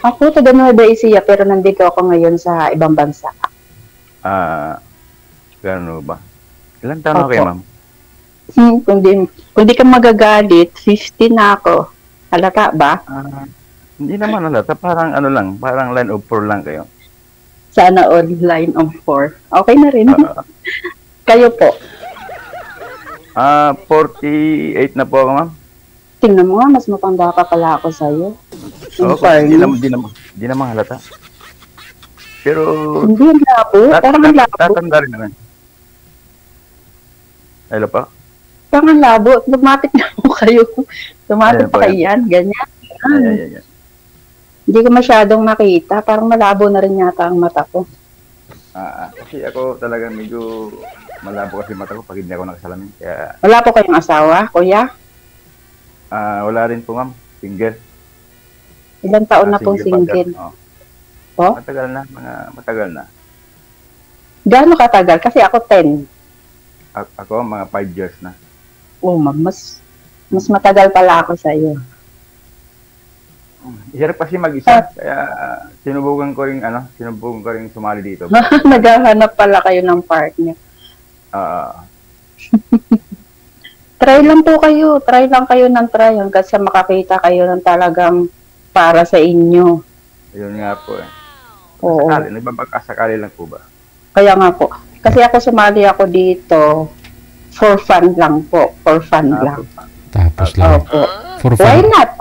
Ako, taga Nueva Ecija, pero nandito ako ngayon sa ibang bansa. Gano'n ba? Ilang taon na Opo. kayo, ma'am? Kung di ka magagalit, 50 na ako. Halata ba? Hindi naman halata. Parang ano lang, parang line of 4 lang kayo. Sana online of 4. Okay na rin. Kayo po. 48 na po ako, ma'am. Tingnan mo nga, mas matanda pa pala ako sa'yo. Okay, di naman halata. Pero, Hindi ang labo. Parang ang labo. tatanda rin naman. Hello pa? Parang ang labo. Lumapit na ako kayo. Lumapit pa kayo yan. Ganyan. Ayan. Hindi ko masyadong nakita. Parang malabo na rin yata ang mata ko. Kasi ako talaga medyo malabo kasi mata ko pag hindi ako nakasalamin. Kaya, Wala po kayong asawa, kuya? wala rin po, ma'am. Single. Ilang taon na pong Single pa single? dyan. Po? Matagal na. Gaano katagal? Kasi ako 10. Ako, mga 5 years na. Oh, mas matagal pala ako sa'yo. Hirap kasi mag-isa. Kaya sinubukan ko rin sumali dito. Naghahanap pala kayo ng partner. Try lang po kayo. Try lang kayo ng try hanggang sa makakita kayo ng talagang para sa inyo. Yun nga po eh. Oo. Nagbabakasakali lang po ba? Kaya nga po. Kasi ako sumali ako dito for fun lang po. For fun lang. Tapos lang. Opo. For Why fun. not?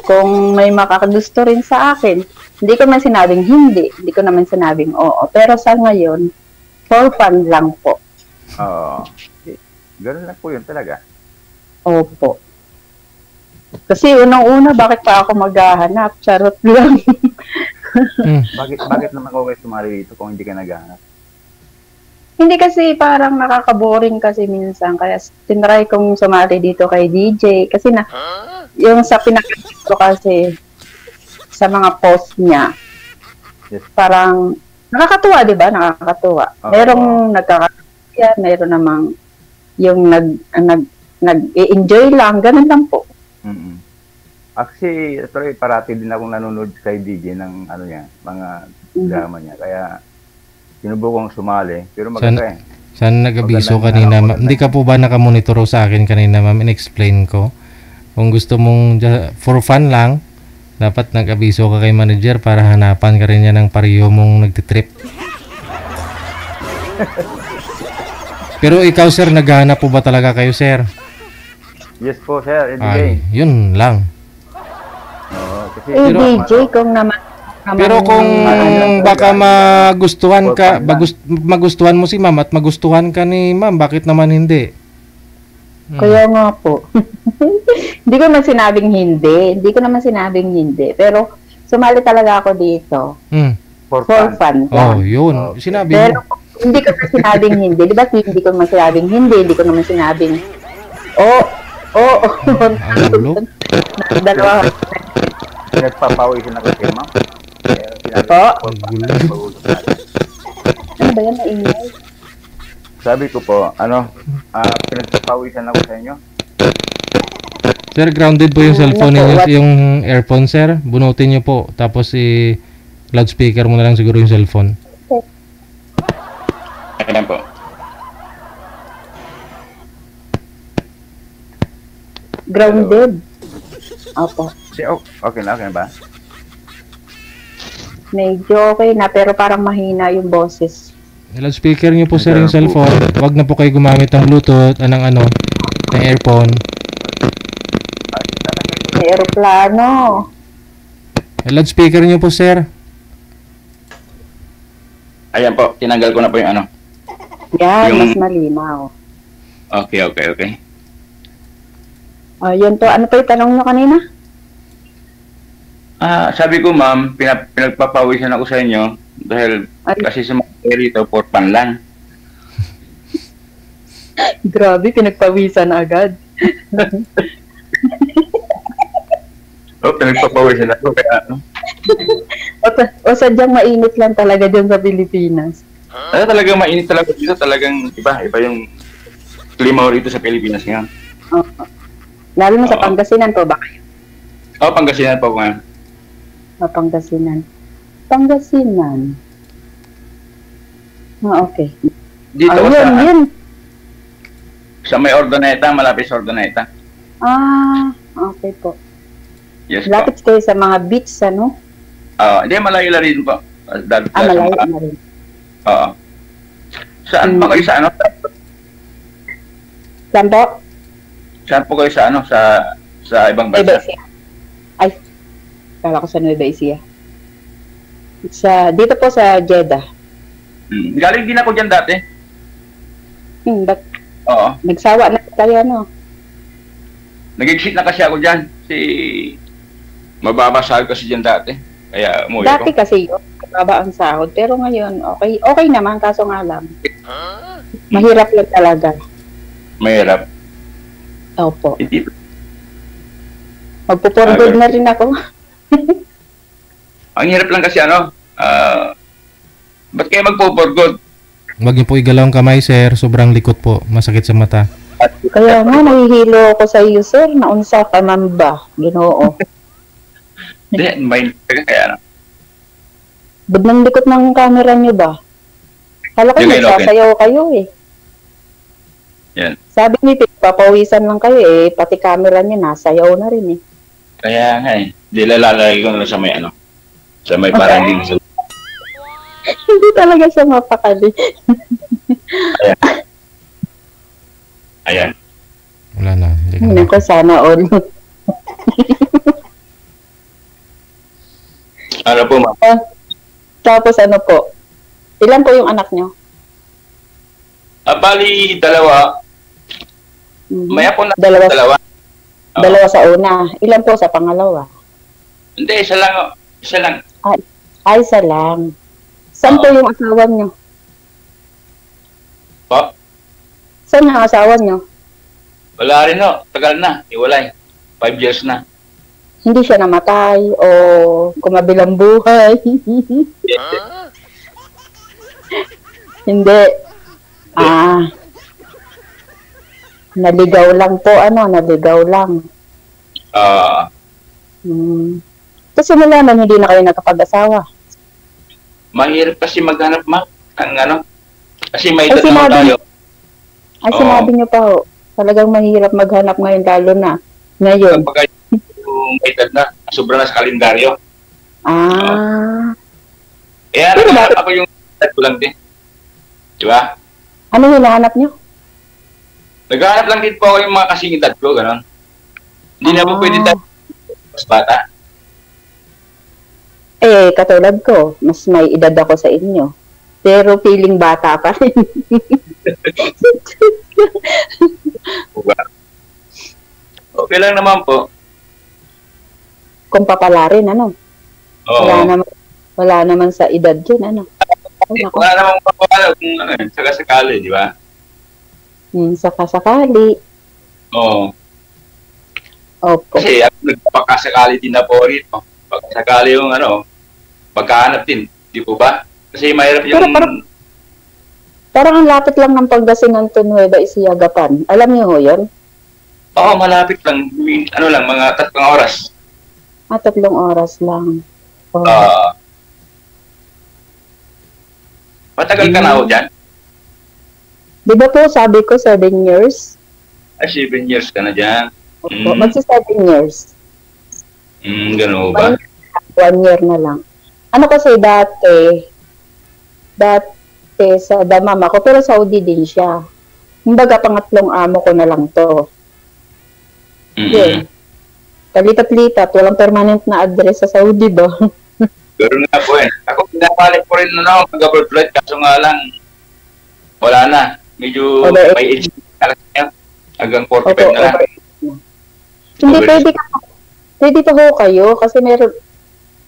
Kung may makakagusto rin sa akin. Hindi ko naman sinabing hindi. Hindi ko naman sinabing oo. Pero sa ngayon, for fun lang po. Ganun lang po yun talaga. Opo. Kasi unang-una, bakit pa ako maghahanap? Charot lang. Bakit naman ako kayo sumali dito kung hindi ka naghahanap? Hindi kasi parang nakaka-boring kasi minsan. Kaya tinry kong sumali dito kay DJ. Kasi yung sa pinakita ko kasi sa mga post niya, Yes. parang nakakatuwa, di ba? Nakakatuwa. Merong nagkakatuwa, meron namang yung nag-enjoy lang. Ganun lang po. Actually, parati din akong nanonood kay DJ ng mga drama niya. Kaya sinubukong sumali, pero maganda eh. Sana nag-abiso kanina. Hindi ka po ba nakamonitor sa akin kanina, ma'am? In-explain ko. Kung gusto mong for fun lang, dapat nag-abiso ka kay manager para hanapan ka rin niya ng pariyo mong nagtitrip. Pero ikaw, sir, naghahanap po ba talaga kayo, sir? Yes po, sir. Ay, yun lang. Kasi, DJ, kung naman pero kung baka magustuhan mo si ma'am at magustuhan ka ni ma'am, bakit naman hindi? Kaya nga po. Hindi ko naman sinabing hindi. Pero sumali talaga ako dito. For fun. Oh, yun. Sinabi mo. Pero hindi ko naman sinabing hindi. Di ba hindi ko naman sinabing hindi. Hindi ko naman sinabing Ang gulo. Dalawa. nagpapawisin ako kay ma'am. Po? Ang gulo. Ano ba yan na email? Sabi ko po, pinagpapawisan ako sa inyo. Sir, grounded po yung cellphone ninyo, yung earphone, sir. Bunutin nyo po. Tapos loudspeaker mo na lang siguro yung cellphone. Ayan po. Grounded. Opo. Okay na ba? Medyo okay na, pero parang mahina yung boses. Loudspeaker nyo po, sir, yung cellphone. Huwag na po kayo gumamit ng Bluetooth, ng earphone. May aeroplano. Loudspeaker nyo po, sir. Ayan po, tinanggal ko na po yung Yan, mas malinaw. Okay. Yun to. Ano pa yung tanong nyo kanina? Sabi ko, ma'am, pinagpapawisan ako sa inyo dahil kasi sa mga rito, for fun lang. Grabe, pinagpawisan agad. Pinagpapawisan ako kaya o sadyang mainit lang talaga dyan sa Pilipinas. Talagang mainit talaga dito, talagang iba yung klima rito sa Pilipinas ngayon. Lalo na sa Pangasinan po ba kayo? Pangasinan po ngayon. Pangasinan. Pangasinan. Okay. Dito Yun, sa, yun. sa may Ordoneta, malapit sa Ordoneta. Okay po. Yes po. Lapit kayo sa mga beach, ano? Hindi, malayo na rin po. Malayo na rin. Oo. Saan po kayo sa ano? Saan po? Saan po kayo sa ano? Sa ibang Nueva bansa? Ecija. Ay, kala ko sa Nueva Ecija. Dito po sa Jeddah. Galing din ako dyan dati. Ba't Oo. nagsawa na tayo, ano? Nag-exit na kasi ako dyan. Mababa sahod kasi dyan dati. Kaya umuwi Dati ko. kasi yun, baba ang sahod. Pero ngayon, okay naman, kaso nga lang. Mahirap lang talaga. Mahirap. Opo. Hindi. Magpupurgod na rin ako. Ang hirap lang kasi ano, ba't kayo magpupurgod? Huwag niyo po igalaw ang kamay, sir. Sobrang likot po. Masakit sa mata. Kaya nga, nahihilo ako sa iyo, sir. Naunsa ka man ba? Ginoo. Hindi, may kaya ano. Ba't nang likot ng camera niyo ba? Kala ko Yung nagsasayaw kayo eh. Yan. Sabi ni Pip, papawisan lang kayo eh. Pati camera niya, nasayaw na rin eh. Kaya nga eh. Di lalagay ko na sa may ano. Sa may parang din sa... Hindi talaga siya mapakali. Ayan. Wala na. Hindi na. Hindi ko sana all. Ano po ma'am? Tapos ano po? Ilan po yung anak niyo? Bali, dalawa. Mhm. May apo na Dalawa. dalawa. Oo. Dalawa sa una. Ilan po sa pangalawa? Hindi, isa lang. Isa lang. Ay, isa lang. Saan Oo. po yung asawa niyo? Po? Saan yung asawa niyo? Wala rin no. Tagal na. Iwalay. 5 years na. Hindi siya namatay o kumabilang buhay? Hindi. Naligaw lang po, naligaw lang. Kasi nalaman hindi na kayo nakapag-asawa. Mahirap kasi maghanap ma. Ang ano. Kasi may Ay, edad na sinabi- tayo. Ay, Oo. sinabi niyo pa ho, talagang mahirap maghanap ngayon lalo na. Ngayon. Kapag yung may edad na, sobra na sa kalendaryo. Kaya Pero naghanap bakit- ako yung edad ko lang din. Di ba? Ano hinahanap niyo? Naghahanap lang din po ako yung mga kasing edad ko, gano'n. Hindi na po pwede tayo mas bata. Katulad ko, mas may edad ako sa inyo. Pero feeling bata pa rin. Diba? Okay lang naman po. Kung papalarin, ano? Oo. Wala naman sa edad yun, ano? Ay, naku. Wala namang mapapala kung ano, sakasakali, di ba? Saka-sakali. Oo. Opo. Kasi ako nagpapakasakali din na po rito. Pagkasakali yung ano, pagkahanap din, di po ba? Kasi mahirap yung... Parang ang lapit lang ng Pangasinan to Nueva Ecija, Gapan. Alam niyo ho yun? Oo, malapit lang. Ano lang, mga 3 oras. 3 oras lang. Oh. Matagal ka na ho dyan? Di ba po sabi ko 7 years? Ay, 7 years ka na dyan. Opo, magsi 7 years. Gano'n ba? 1 year na lang. Ano kasi dati sa damam ako, pero Saudi din siya. Kumbaga, pangatlong amo ko na lang to. Yun. Kalipat-lipat, walang permanent na address sa Saudi ba? Gano'n nga po eh. Ako pinapalik ko rin na mag-abroad flight, kaso nga lang, wala na. Medyo Okay. may age na lang niya. Hanggang 45 Opo, na lang. Hindi, Okay. pwede to ho kayo kasi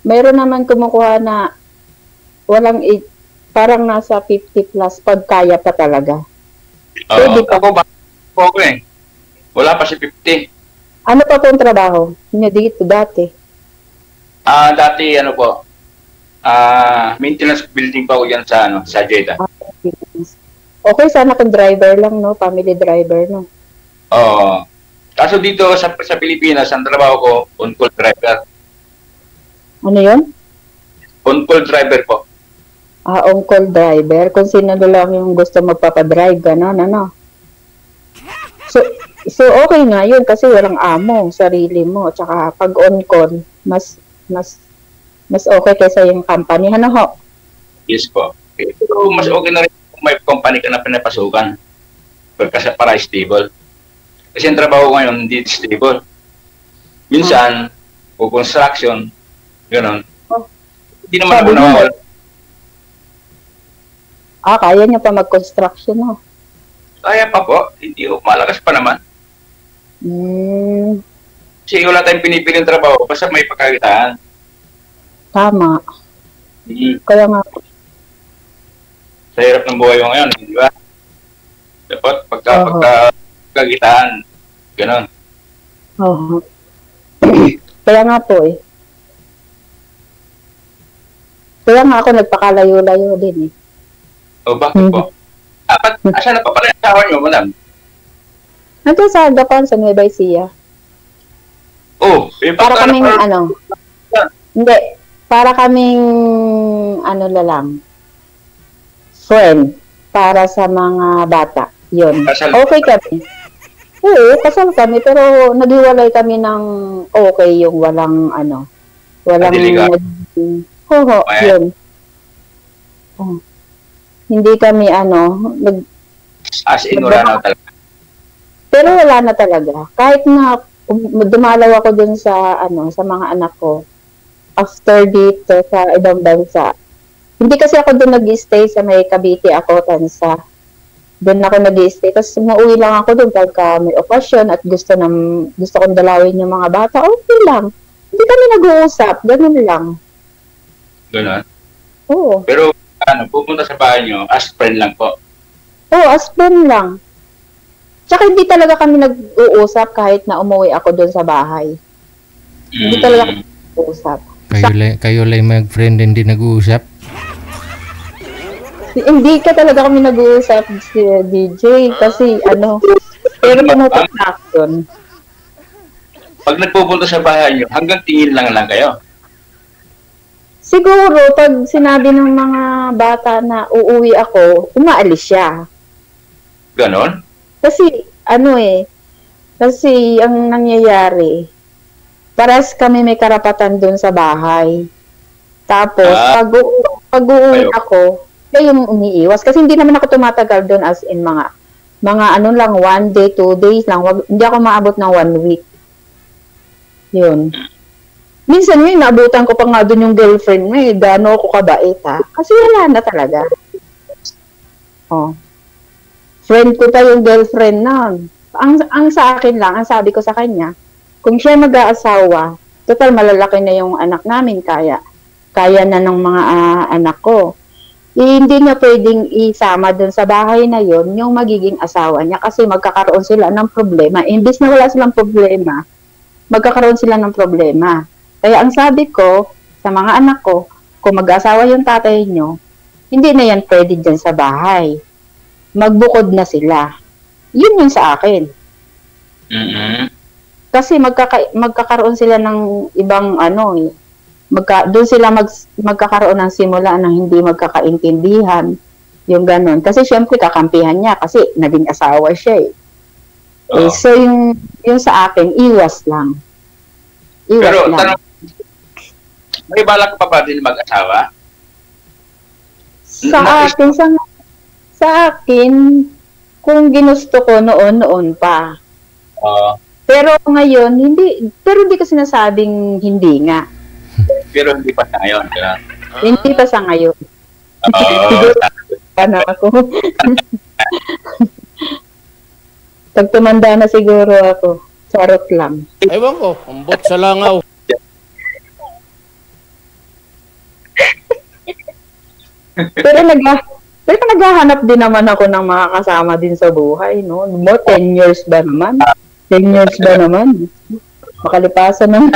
meron naman kumukuha na walang age, parang nasa 50 plus pag kaya pa talaga. Pwede pa. Ako ba? Ako eh. Wala pa si 50. Ano pa po ang trabaho niyo dito dati? Dati ano po, maintenance building pa ako yan sa Jeddah. Okay, sana kung driver lang, no? Family driver, no? Oo. Kaso dito sa Pilipinas, ang trabaho ko, on-call driver. Ano yun? On-call driver po. On-call driver. Kung sino na lang yung gusto magpapadrive, gano'n, ano? So okay nga yun kasi walang amo, sarili mo. Tsaka pag on-call, mas okay kaysa yung company. Ano ho? Yes po. Pero mas okay na rin kung may company ka na pinapasukan. Para stable. Kasi yung trabaho ko ngayon, hindi stable. Minsan, o construction, gano'n. Hindi naman ako nawawala. Kaya niya pa mag-construction, no? Kaya pa po. Hindi ko. Malakas pa naman. Kasi wala tayong pinipiling trabaho basta may pagkakitaan. Tama. Kaya nga. Sa hirap ng buhay ko ngayon, di ba? Dapat pagkakitaan. Ganon. Oo. Kaya nga po eh. Kaya nga ako nagpakalayo-layo din eh. O bakit po? Asa na pa pala yung asawa nyo, madam? Nandun sa Gapan, sa Nueva Ecija. Para kaming hindi, para kaming friend para sa mga bata. Yun. Okay kami. Oo, kasal kami, pero naghiwalay kami ng okay, yung walang yun. Hindi kami as in wala na talaga. Pero wala na talaga. Kahit na dumalaw ako dun sa mga anak ko after dito sa ibang bansa. Hindi kasi ako dun nag-stay sa may Cavite ako, Tansa. Doon ako nag-stay. Tapos umuwi lang ako dun pagka may okasyon at gusto kong dalawin yung mga bata. Okay lang. Hindi kami nag-uusap. Ganun lang. Ganun? Oo. Pero pupunta sa bahay nyo, as friend lang po? Oo, as friend lang. Tsaka hindi talaga kami nag-uusap kahit na umuwi ako doon sa bahay. Hindi talaga kami nag-uusap. Kayo lang mag-friend, hindi nag-uusap? Hindi ka talaga kami nag-uusap, si DJ, kasi pero pumapag-action. Pag nagpupunta sa bahay nyo, hanggang tingin lang kayo? Siguro, pag sinabi ng mga bata na uuwi ako, umaalis siya. Ganon? Kasi, kasi ang nangyayari, paras kami may karapatan dun sa bahay. Tapos, pag uuwi ako, siya yung umiiwas. Kasi hindi naman ako tumatagal dun as in mga 1 day, 2 days lang. Hindi ako maabot ng 1 week. Yun. Minsan yun, naabutan ko pa nga dun yung girlfriend mo eh. Gano'n ako kabait ha. Kasi wala na talaga. Friend ko pa yung girlfriend na. Ang sa akin lang, ang sabi ko sa kanya, kung siya mag-aasawa, total malalaki na yung anak namin, kaya na ng mga anak ko. Hindi niya pwedeng isama dun sa bahay na yon yung magiging asawa niya kasi magkakaroon sila ng problema. Imbis na wala silang problema, magkakaroon sila ng problema. Kaya ang sabi ko sa mga anak ko, kung mag-asawa yung tatay nyo, hindi na yan pwede dyan sa bahay. Magbukod na sila. Yun yung sa akin. Kasi magkakaroon sila ng ibang doon sila magkakaroon ng simula ng hindi magkakaintindihan. Yung ganon. Kasi syempre kakampihan niya kasi naging asawa siya eh. So yung sa akin, iwas lang. Pero tanong, may balak pa ba din mag-asawa? Sa akin, kung ginusto ko noon pa. Pero ngayon, hindi ko sinasabing hindi nga. Pero hindi pa sa ngayon. Hindi pa sa ngayon. Paano ako? Pag tumanda na siguro ako, charot lang. Ewan ko, ambot sa langaw. Pero naghahanap din naman ako ng mga kasama din sa buhay, no? 10 years ba naman? 10 years ba naman? Makalipasan naman.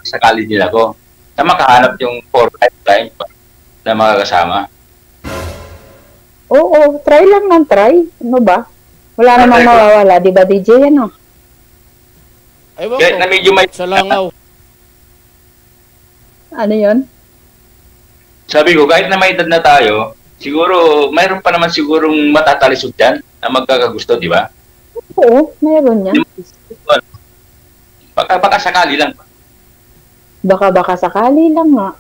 Sa college din ako. Na makahanap yung 4-5 times na mga kasama. Oo, try lang ng try. Ano ba? Wala namang mawawala, di ba DJ? Ewan ko, na medyo may sa langaw. Ano yun? Sabi ko, kahit na may edad na tayo, siguro, mayroon pa naman sigurong matatalisod dyan na magkakagusto, di ba? Oo, meron yan. Baka sakali lang. Baka sakali lang nga.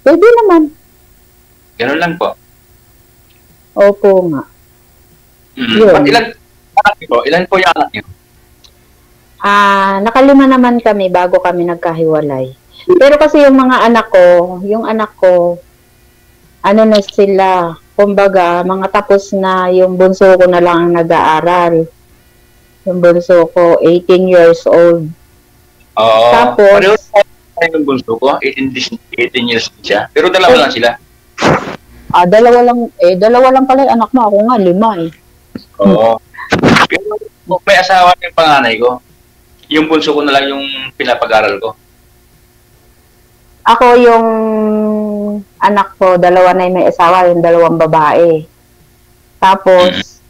Pwede naman. Ganun lang po. Opo nga. Mm. Ilan po yung anak niyo? Nakalima naman kami bago kami nagkahiwalay. Pero kasi yung mga anak ko, ano na sila, kumbaga, mga tapos na, yung bunso ko na lang ang nag-aaral. Yung bunso ko, 18 years old. Oo. Tapos, pareho tayo yung bunso ko, 18 years siya. Pero dalawa lang sila. dalawa lang pala yung anak mo. Ako nga, 5 eh. Oo. Pero may asawa yung panganay ko. Yung bunso ko na lang yung pinapag-aral ko. Ako yung anak ko, 2 na yung may asawa, yung 2 babae. Tapos,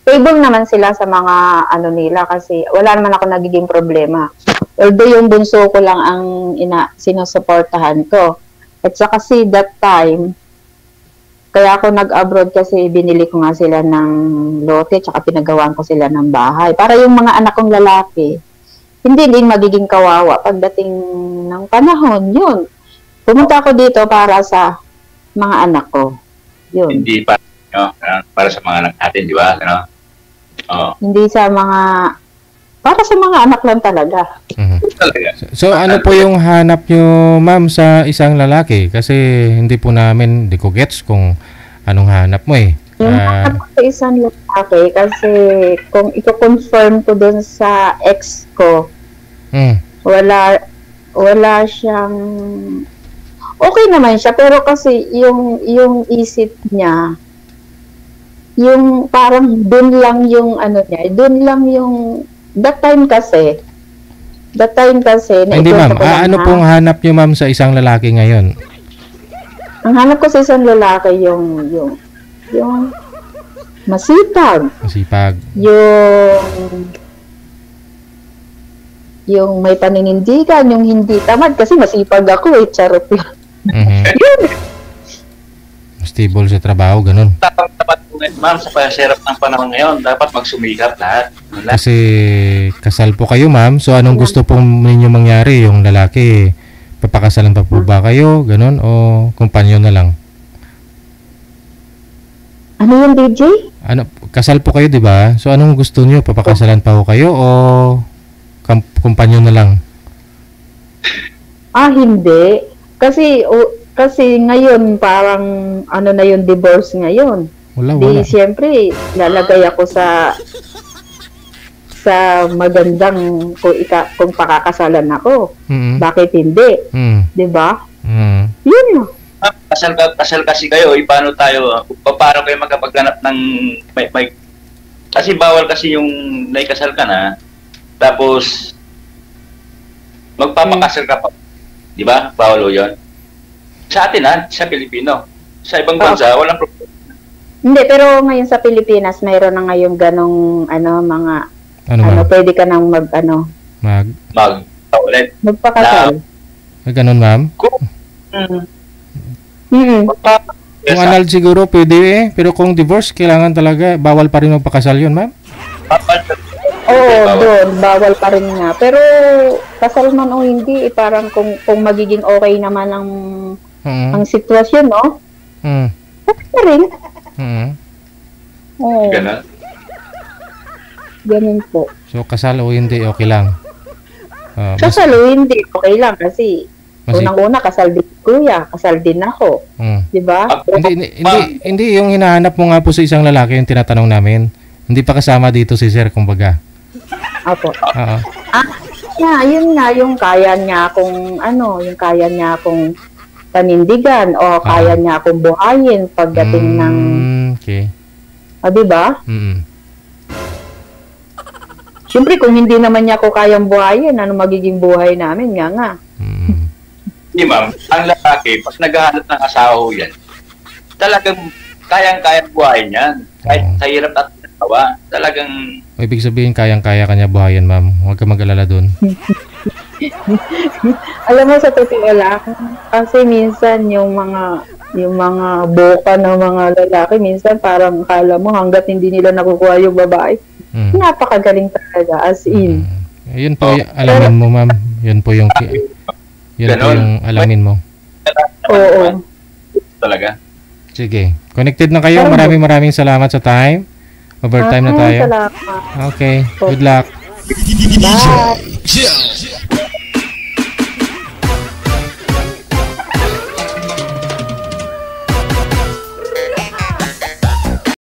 stable naman sila sa mga ano nila kasi wala naman ako nagiging problema. Although yung bunso ko lang ang sinusuportahan ko. At saka kasi that time, kaya ako nag-abroad kasi binili ko nga sila ng lote tsaka pinagawan ko sila ng bahay. Para yung mga anak kong lalaki, hindi din magiging kawawa pagdating ng panahon. Yun. Pumunta ako dito para sa mga anak ko. Yun. Hindi para sa mga anak natin, di ba? Ano? Oo. Hindi para sa mga anak lang talaga. Talaga. So ano po yung hanap nyo, ma'am, sa isang lalaki? Kasi hindi ko gets kung anong hanap mo eh. Yung hanap ko sa isang lalaki kasi kung i-confirm ko dun sa ex ko, wala siyang okay naman siya pero kasi yung isip niya yung parang dun lang yung dun lang yung that time kasi hindi ma'am, ano pong hanap nyo, ma'am, sa isang lalaki ngayon? Ang hanap ko sa isang lalaki yung masipag, yung may paninindigan, yung hindi tamad kasi masipag ako charot lang. Yun. Stable sa trabaho, ganun. Tapat po ngayon, ma'am, sa pasirap ng panahon ngayon, dapat magsumikap lahat. Kasi kasal po kayo, ma'am. So anong gusto pong ninyo mangyari? Yung lalaki, papakasalan pa po ba kayo? Ganun? O kumpanyo na lang? Ano yung DJ? Kasal po kayo, di ba? So anong gusto niyo? Papakasalan pa po kayo o kumpanyo na lang? Hindi. Kasi ngayon parang na yung divorce ngayon. Wala. Siyempre, lalagay ako sa magandang kung pakakasalan ako. Bakit hindi? 'Di ba? Yun lang. Kasal kasi kayo, paano kayo magkapaghanap ng may kasi bawal kasi yung naikasal ka na tapos magpapakasal ka pa. 'Di ba? Bawal 'yon. Sa atin sa Pilipino. Sa ibang bansa walang problema. Hindi, pero ngayon sa Pilipinas mayroon na ngayong ganong pwede ka nang magpakasal. Ganun, ma'am? Kung anal siguro pwede pero kung divorce kailangan talaga bawal pa rin magpakasal yun, ma'am? Oo, doon bawal pa rin nga. Pero kasal man o hindi, parang kung magiging okay naman ang sitwasyon, no? Okay pa rin. Oo. Ganun po. So kasal o hindi, okay lang? Kasal o hindi, okay lang kasi unang-una kasal din kuya, kasal din ako. Di ba? Hindi yung hinahanap mo nga po sa isang lalaki yung tinatanong namin. Hindi pa kasama dito si sir, kumbaga. Apo. Yun nga, yung kaya niya akong panindigan o kaya niya akong buhayin pagdating ng okay. Di ba? Siyempre, kung hindi naman niya ako kayang buhayin, ano magiging buhay namin? Nga. Hindi, ma'am. Ang lalaki, pag naghahanap ng asawa ho yan, talagang kayang-kayang buhayin yan. Kahit sa hirap at natawa, talagang... Ibig sabihin, kayang-kaya kanya buhayin, ma'am. Huwag ka mag-alala dun. Alam mo, sa totoo lang, kasi minsan yung mga boka ng mga lalaki, minsan parang kala mo hanggat hindi nila nakukuha yung babae, napakagaling talaga, as in. Yun po, alamin mo, ma'am. Yun po yung Ganon. alamin mo. Oo. Talaga. Sige. Connected na kayo. Maraming salamat sa time. Overtime na tayo. Salamat. Okay. Good luck. Bye.